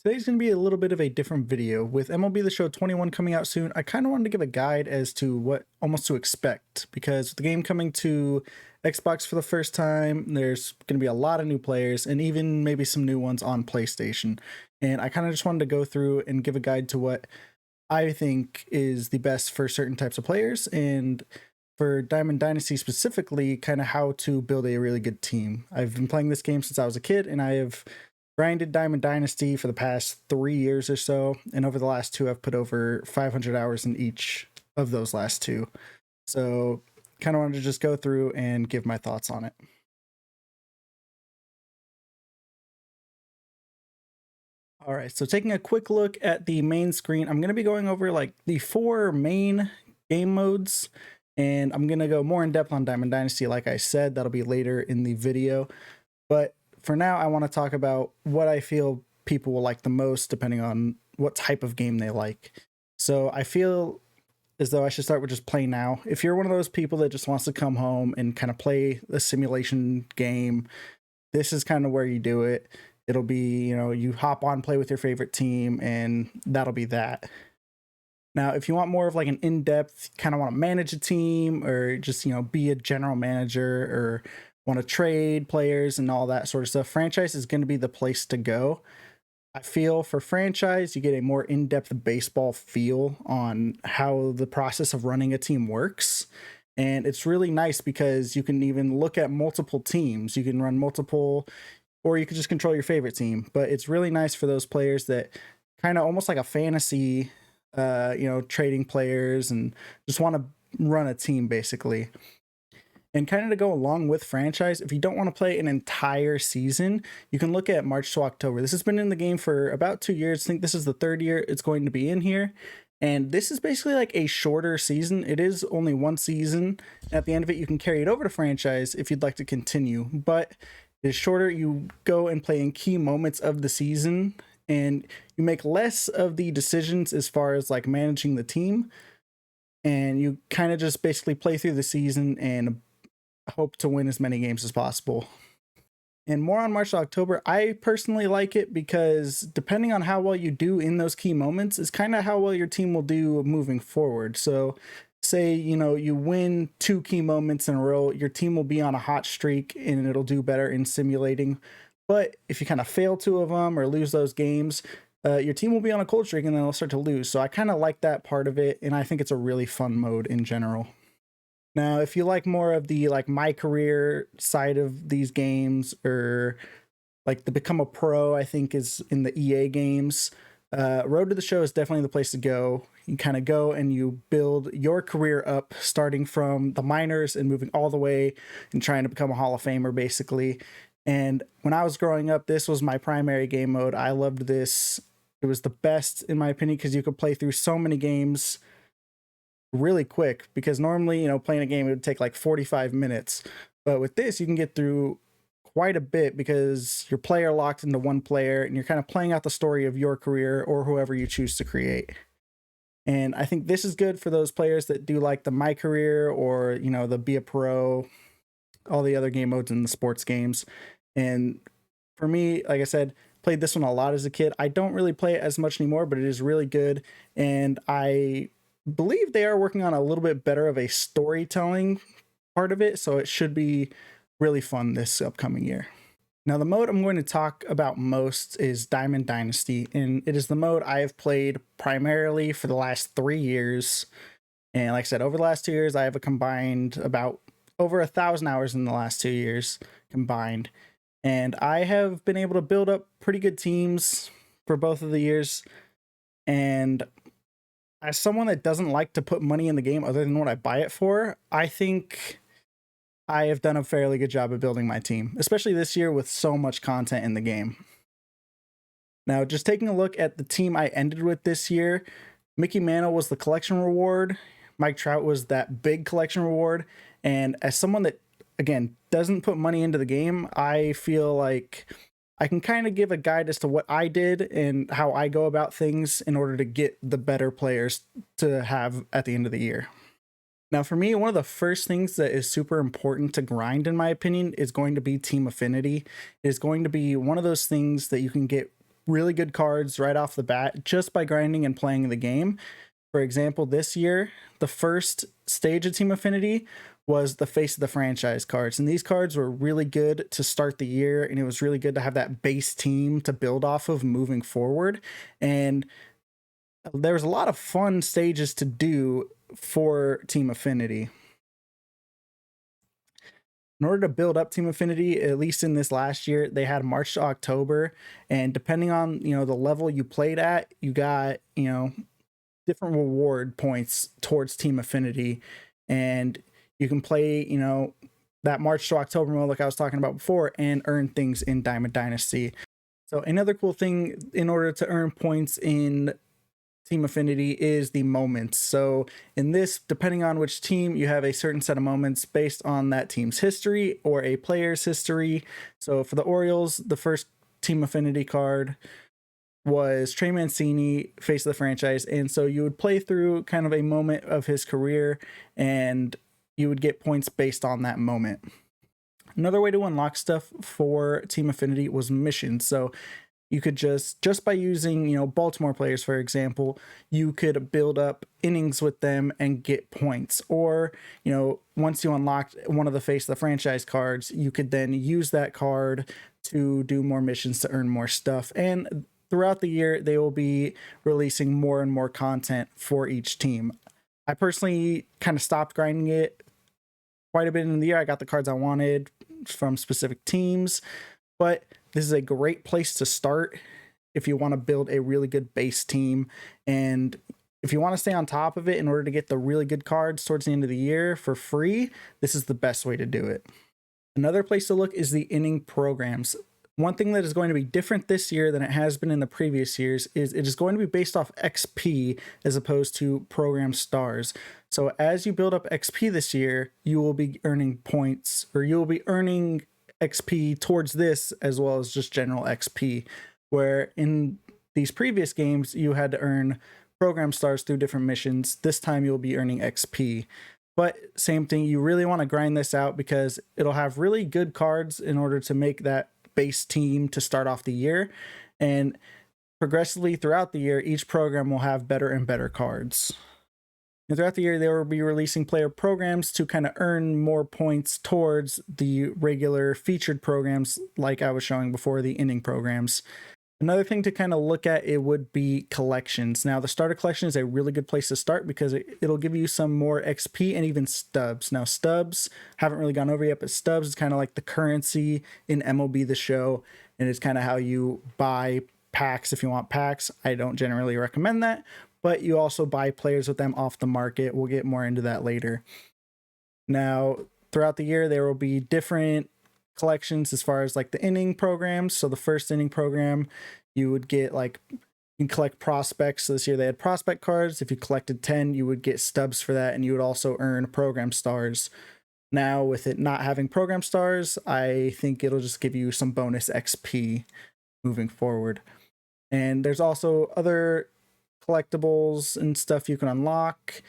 Today's going to be a little bit of a different video. With MLB The Show 21 coming out soon, I kind of wanted to give a guide as to what almost to expect, because with the game coming to Xbox for the first time, there's going to be a lot of new players and even maybe some new ones on PlayStation. And I kind of just wanted to go through and give a guide to what I think is the best for certain types of players, and for Diamond Dynasty specifically, kind of how to build a really good team. I've been playing this game since I was a kid, and I have grinded Diamond Dynasty for the past 3 years or so, and over the last two, I've put over 500 hours in each of those last two. So kind of wanted to just go through and give my thoughts on it. All right, so taking a quick look at the main screen, I'm going to be going over like the four main game modes, and I'm going to go more in depth on Diamond Dynasty. Like I said, that'll be later in the video. But for now, I want to talk about what I feel people will like the most, depending on what type of game they like. So I feel as though I should start with just play now. If you're one of those people that just wants to come home and kind of play a simulation game, this is kind of where you do it. It'll be, you hop on, play with your favorite team, and that'll be that. Now, if you want more of like an in-depth, kind of want to manage a team, or just, be a general manager, or want to trade players and all that sort of stuff, franchise is going to be the place to go. I feel for franchise, you get a more in-depth baseball feel on how the process of running a team works. And it's really nice because you can even look at multiple teams. You can run multiple, or you could just control your favorite team. But it's really nice for those players that kind of almost like a fantasy, trading players and just want to run a team basically. And kind of to go along with franchise, if you don't want to play an entire season, you can look at March to October. This has been in the game for about 2 years. I think this is the third year it's going to be in here. And this is basically like a shorter season. It is only one season. At the end of it, you can carry it over to franchise if you'd like to continue. But it's shorter. You go and play in key moments of the season, and you make less of the decisions as far as like managing the team. And you kind of just basically play through the season and hope to win as many games as possible. And more on March to October, I personally like it because depending on how well you do in those key moments is kind of how well your team will do moving forward. So say, you win 2 key moments in a row, your team will be on a hot streak and it'll do better in simulating. But if you kind of fail 2 of them or lose those games, your team will be on a cold streak and then they'll start to lose. So I kind of like that part of it, and I think it's a really fun mode in general. Now, if you like more of the like my career side of these games, or like the become a pro, I think is in the EA games, Road to the Show is definitely the place to go. You kind of go and you build your career up, starting from the minors and moving all the way and trying to become a Hall of Famer, basically. And when I was growing up, this was my primary game mode. I loved this. It was the best, in my opinion, because you could play through so many games really quick, because normally, playing a game, it would take like 45 minutes. But with this, you can get through quite a bit because you're player locked into one player and you're kind of playing out the story of your career or whoever you choose to create. And I think this is good for those players that do like the my career, or, the be a pro, all the other game modes in the sports games. And for me, like I said, played this one a lot as a kid. I don't really play it as much anymore, but it is really good. And I believe they are working on a little bit better of a storytelling part of it, so it should be really fun this upcoming year. Now, the mode I'm going to talk about most is Diamond Dynasty, and it is the mode I have played primarily for the last 3 years. And like I said, over the last 2 years, I have a combined about over 1,000 hours in the last 2 years combined. And I have been able to build up pretty good teams for both of the years. And as someone that doesn't like to put money in the game other than what I buy it for, I think I have done a fairly good job of building my team, especially this year with so much content in the game. Now, just taking a look at the team I ended with this year, Mickey Mantle was the collection reward. Mike Trout was that big collection reward. And as someone that, again, doesn't put money into the game, I feel like I can kind of give a guide as to what I did and how I go about things in order to get the better players to have at the end of the year. Now, for me, one of the first things that is super important to grind, in my opinion, is going to be team affinity. It is going to be one of those things that you can get really good cards right off the bat just by grinding and playing the game. For example, this year, the first stage of Team Affinity was the face of the franchise cards. And these cards were really good to start the year. And it was really good to have that base team to build off of moving forward. And there was a lot of fun stages to do for Team Affinity. In order to build up Team Affinity, at least in this last year, they had March to October. And depending on, the level you played at, you got, different reward points towards Team Affinity. And you can play, that March to October mode like I was talking about before and earn things in Diamond Dynasty. So another cool thing in order to earn points in Team Affinity is the moments. So in this, depending on which team, you have a certain set of moments based on that team's history or a player's history. So for the Orioles, the first Team Affinity card was Trey Mancini, face of the franchise. And so you would play through kind of a moment of his career and you would get points based on that moment. Another way to unlock stuff for Team Affinity was missions. So you could just by using, Baltimore players, for example, you could build up innings with them and get points. Or, once you unlocked one of the face of the franchise cards, you could then use that card to do more missions to earn more stuff. And throughout the year, they will be releasing more and more content for each team. I personally kind of stopped grinding it quite a bit in the year. I got the cards I wanted from specific teams, but this is a great place to start if you want to build a really good base team. And if you want to stay on top of it in order to get the really good cards towards the end of the year for free, this is the best way to do it. Another place to look is the inning programs. One thing that is going to be different this year than it has been in the previous years is it is going to be based off XP as opposed to program stars. So as you build up XP this year, you will be earning points, or you will be earning XP towards this as well as just general XP, where in these previous games you had to earn program stars through different missions. This time you'll be earning XP. But same thing, you really want to grind this out because it'll have really good cards in order to make that base team to start off the year. And progressively throughout the year, each program will have better and better cards. And throughout the year, they will be releasing player programs to kind of earn more points towards the regular featured programs like I was showing before, the inning programs. Another thing to kind of look at, it would be collections. Now, the starter collection is a really good place to start because it'll give you some more XP and even stubs. Now, stubs, haven't really gone over yet, but stubs is kind of like the currency in MLB The Show, and it's kind of how you buy packs if you want packs. I don't generally recommend that, but you also buy players with them off the market. We'll get more into that later. Now, throughout the year, there will be different collections as far as like the inning programs. So the first inning program, you would get you can collect prospects. So this year they had prospect cards. If you collected 10, you would get stubs for that, and you would also earn program stars. Now, with it not having program stars, I think it'll just give you some bonus XP moving forward. And there's also other collectibles and stuff you can unlock.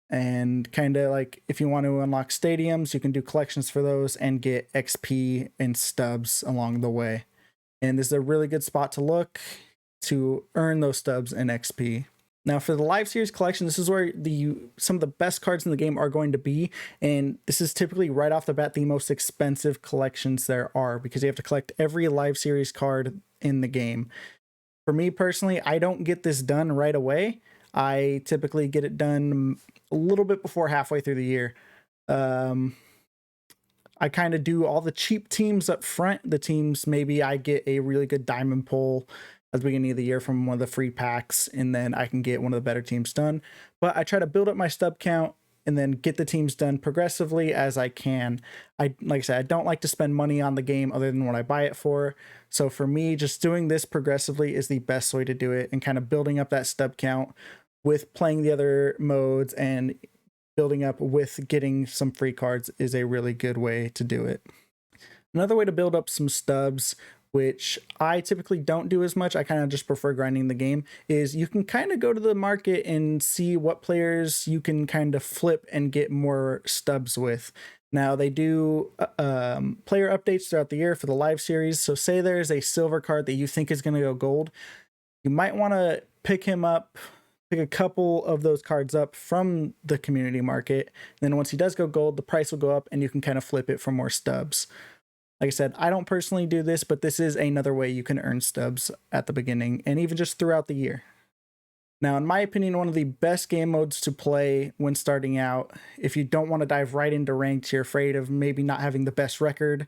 And kind of like if you want to unlock stadiums, you can do collections for those and get XP and stubs along the way. And this is a really good spot to look to earn those stubs and XP. Now, for the live series collection, this is where some of the best cards in the game are going to be. And this is typically right off the bat the most expensive collections there are, because you have to collect every live series card in the game. For me personally, I don't get this done right away. I typically get it done a little bit before halfway through the year. I kind of do all the cheap teams up front. The teams, maybe I get a really good diamond pull at the beginning of the year from one of the free packs, and then I can get one of the better teams done. But I try to build up my stub count and then get the teams done progressively as I can. Like I said, I don't like to spend money on the game other than what I buy it for. So for me, just doing this progressively is the best way to do it, and kind of building up that stub count with playing the other modes and building up with getting some free cards is a really good way to do it. Another way to build up some stubs, which I typically don't do as much, I kind of just prefer grinding the game, is you can kind of go to the market and see what players you can kind of flip and get more stubs with. Now they do player updates throughout the year for the live series. So say there's a silver card that you think is going to go gold, you might want to pick him up, pick a couple of those cards up from the community market. Then once he does go gold, the price will go up and you can kind of flip it for more stubs. Like I said, I don't personally do this, but this is another way you can earn stubs at the beginning and even just throughout the year. Now, in my opinion, one of the best game modes to play when starting out, if you don't want to dive right into ranked, you're afraid of maybe not having the best record,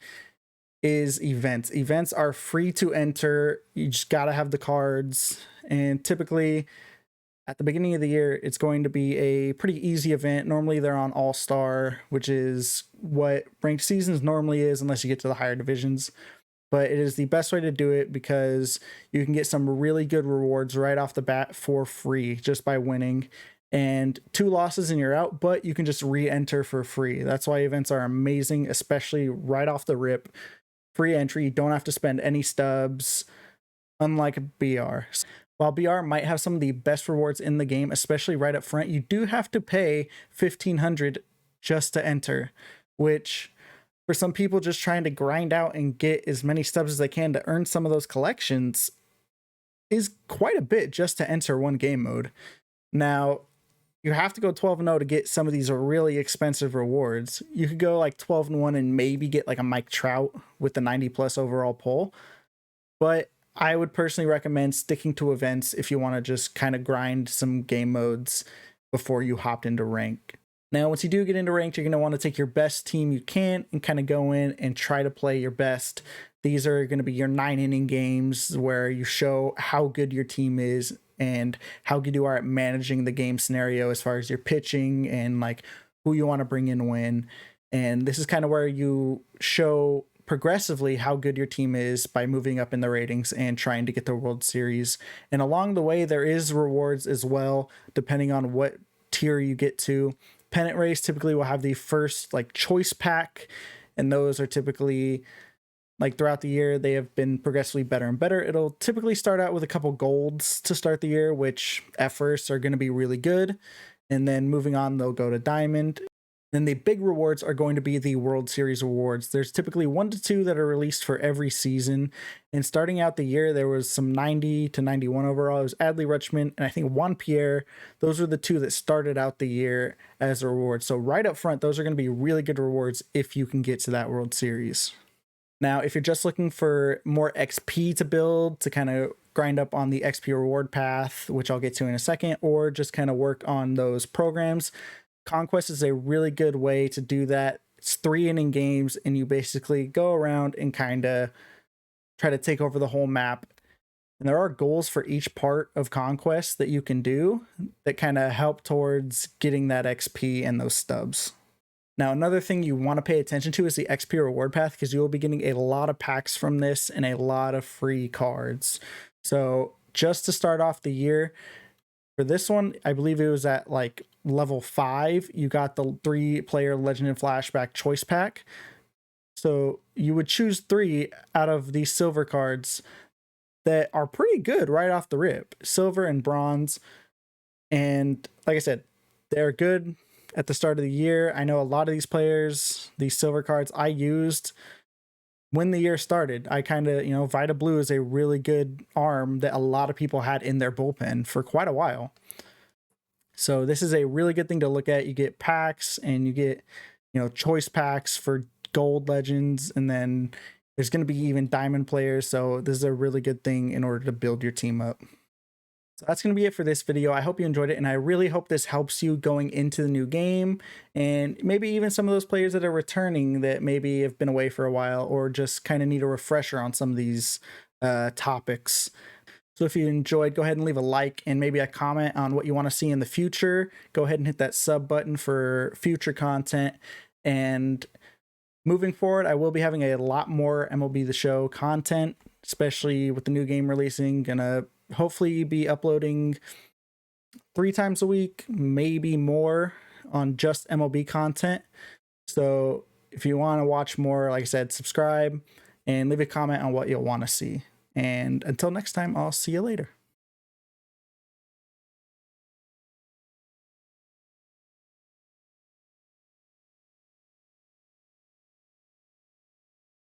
is events. Events are free to enter. You just got to have the cards. And typically, at the beginning of the year, it's going to be a pretty easy event. Normally, they're on All-Star, which is what ranked seasons normally is, unless you get to the higher divisions. But it is the best way to do it because you can get some really good rewards right off the bat for free just by winning. And 2 losses and you're out, but you can just re-enter for free. That's why events are amazing, especially right off the rip. Free entry, you don't have to spend any stubs, unlike BR. While BR might have some of the best rewards in the game, especially right up front, you do have to pay $1,500 just to enter, which for some people just trying to grind out and get as many stubs as they can to earn some of those collections is quite a bit just to enter one game mode. Now, you have to go 12-0 to get some of these really expensive rewards. You could go like 12-1 and maybe get like a Mike Trout with the 90+ overall pull. But I would personally recommend sticking to events if you want to just kind of grind some game modes before you hopped into rank. Now, once you do get into ranked, you're going to want to take your best team you can and kind of go in and try to play your best. These are going to be your 9-inning games where you show how good your team is and how good you are at managing the game scenario as far as your pitching and like who you want to bring in when. And this is kind of where you show progressively how good your team is by moving up in the ratings and trying to get the World Series. And along the way, there is rewards as well, depending on what tier you get to. Pennant race typically will have the first like choice pack, and those are typically like throughout the year they have been progressively better and better. It'll typically start out with a couple golds to start the year, which at first are going to be really good, and then moving on they'll go to diamond. Then the big rewards are going to be the World Series awards. There's typically 1 to 2 that are released for every season. And starting out the year, there was some 90 to 91 overall. It was Adley Rutschman and I think Juan Pierre. Those were the 2 that started out the year as a reward. So right up front, those are going to be really good rewards if you can get to that World Series. Now, if you're just looking for more XP to build, to kind of grind up on the XP reward path, which I'll get to in a second, or just kind of work on those programs, Conquest is a really good way to do that. It's 3-inning games, and you basically go around and kind of try to take over the whole map. And there are goals for each part of Conquest that you can do that kind of help towards getting that XP and those stubs. Now, another thing you want to pay attention to is the XP reward path, because you will be getting a lot of packs from this and a lot of free cards. So just to start off the year, for this one, I believe it was at like level 5, you got the 3-player Legend and Flashback choice pack. So you would choose 3 out of these silver cards that are pretty good right off the rip, silver and bronze. And like I said, they're good at the start of the year. I know a lot of these players, these silver cards I used when the year started. I kind of, Vita Blue is a really good arm that a lot of people had in their bullpen for quite a while. So this is a really good thing to look at. You get packs and you get, choice packs for gold legends, and then there's going to be even diamond players. So this is a really good thing in order to build your team up. So that's going to be it for this video. I hope you enjoyed it, and I really hope this helps you going into the new game, and maybe even some of those players that are returning that maybe have been away for a while or just kind of need a refresher on some of these topics. So if you enjoyed, go ahead and leave a like and maybe a comment on what you want to see in the future. Go ahead and hit that sub button for future content. And moving forward, I will be having a lot more MLB The Show content, especially with the new game releasing. Gonna hopefully be uploading 3 times a week, maybe more, on just MLB content. So if you want to watch more, like I said, subscribe and leave a comment on what you'll want to see. And until next time, I'll see you later.